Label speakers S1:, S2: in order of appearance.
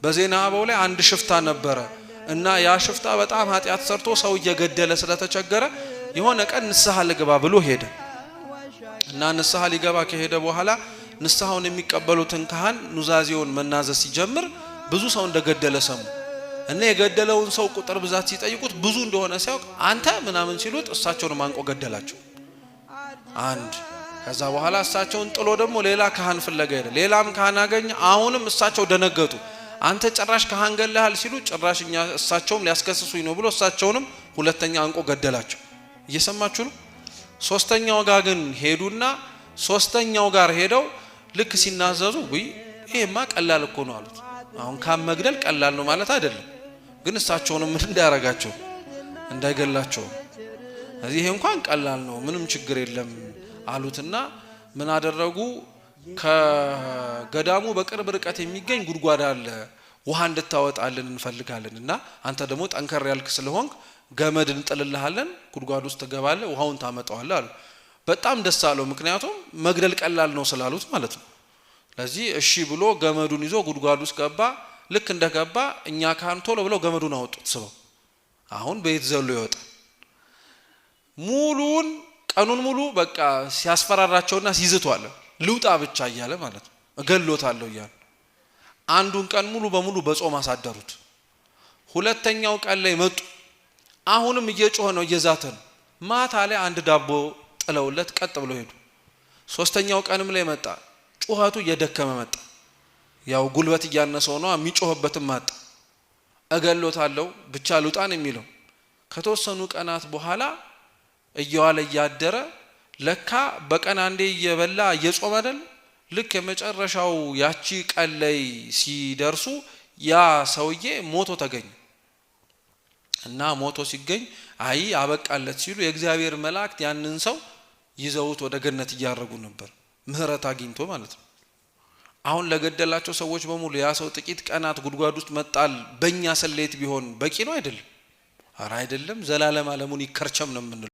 S1: በዜና አበው ላይ አንድ ሽፍታ ነበረ እና ያ ሽፍታ በጣም ኃጢያት ሰርቶ ሰው እየገደለ ስለተቸገረ የሆነ ቀን ንስሐ ልገባ ብሎ ሄደ እና ንስሐ ሊገባ ከሄደ በኋላ ንስሐውን የሚቀበሉትን ካህን ኑዛዜውን መናዘዝ ሲጀምር ብዙ ሰው እንደገደለ ሰሙ እና የገደለውን ሰው ቁጥር ብዛት ሲጠይቁት ብዙ እንደሆነ ሲያውቅ አንተ ምናምን ሲሉት እሳቸውን ማንቆ ገደላቸው አንድ ከዛ በኋላ እሳቸውን ጥሎ ደግሞ ሌላ ካህን ፍለጋ ሄደ ሌላም ካህን አገኘ አሁንም እሳቸው ደነገጡ አንተ ጭራሽ ካህን ገለሃል ሲሉ ጭራሽኛ እሳቸውም ሊያስከስሱኝ ነው ብሎ እሳቸውንም ሁለተኛ አንቆ ገደላቸው እየሰማችሁ ነው ሶስተኛው ጋር ግን ሄዱና ሶስተኛው ጋር ሄደው ልክ ሲናዘዙ ወይ ይሄማ ቀላል እኮ ነው አሉት አሁን ካመግደል ቀላል ነው ማለት አይደለም ግን እሳቸውንም ምን እንዳያረጋቸው እንዳይገላቸው እዚህ ይሄ እንኳን ቀላል ነው ምንም ችግር የለም አሉትና ምን አደረጉ ከገዳሙ በቅርብ ርቀት የሚገኝ ጉድጓድ አለ ውሃ እንድታወጣልን እንፈልጋለንና አንተ ደግሞ ጠንከር ያልክ ስለሆንክ ገመድ እንጥልልሃለን ጉድጓድ ውስጥ ተገባለ ውሃውን ታመጣዋለህ አሉ በጣም ደስ አለው ምክንያቱም መግደል ቀላል ነው ስላሉት ማለት ነው ለዚህ እሺ ብሎ ገመዱን ይዞ ጉድጓድ ውስጥ ገባ ልክ እንደገባ እኛ ካህን ቶሎ ብለው ገመዱን አወጡት ስበው አሁን በየት ዘሎ ይወጣል ሙሉን ቀኑን ሙሉ በቃ ሲያስፈራራቸውና ሲዝቷል ልውጣ ብቻ እያለ ማለት ነው እገሎታለሁ እያለ አንዱን ቀን ሙሉ በሙሉ በጾም አሳደሩት ሁለተኛው ቀን ላይ መጡ አሁንም እየጮኸ ነው እየዛተ ነው ማታ ላይ አንድ ዳቦ ጥለውለት ቀጥ ብለው ሄዱ ሶስተኛው ቀንም ላይ መጣ ጩኸቱ እየደከመ መጣ ያው ጉልበት እያነሰው ነው የሚጮህበትም ማጣ እገሎታለሁ ብቻ ልውጣን የሚለው ከተወሰኑ ቀናት በኋላ እየዋለ እያደረ ለካ በቀን አንዴ እየበላ እየጾመ አይደል ልክ የመጨረሻው ያቺ ቀን ላይ ሲደርሱ ያ ሰውዬ ሞቶ ተገኘ እና ሞቶ ሲገኝ አይ አበቃለት ሲሉ የእግዚአብሔር መላእክት ያንን ሰው ይዘውት ወደ ገነት እያረጉ ነበር ምህረት አግኝቶ ማለት ነው አሁን ለገደላቸው ሰዎች በሙሉ ያ ሰው ጥቂት ቀናት ጉድጓድ ውስጥ መጣል በእኛ ሰሌት ቢሆን በቂ ነው አይደለም አራ አይደለም ዘላለም ዓለሙን ይከርቸም ነው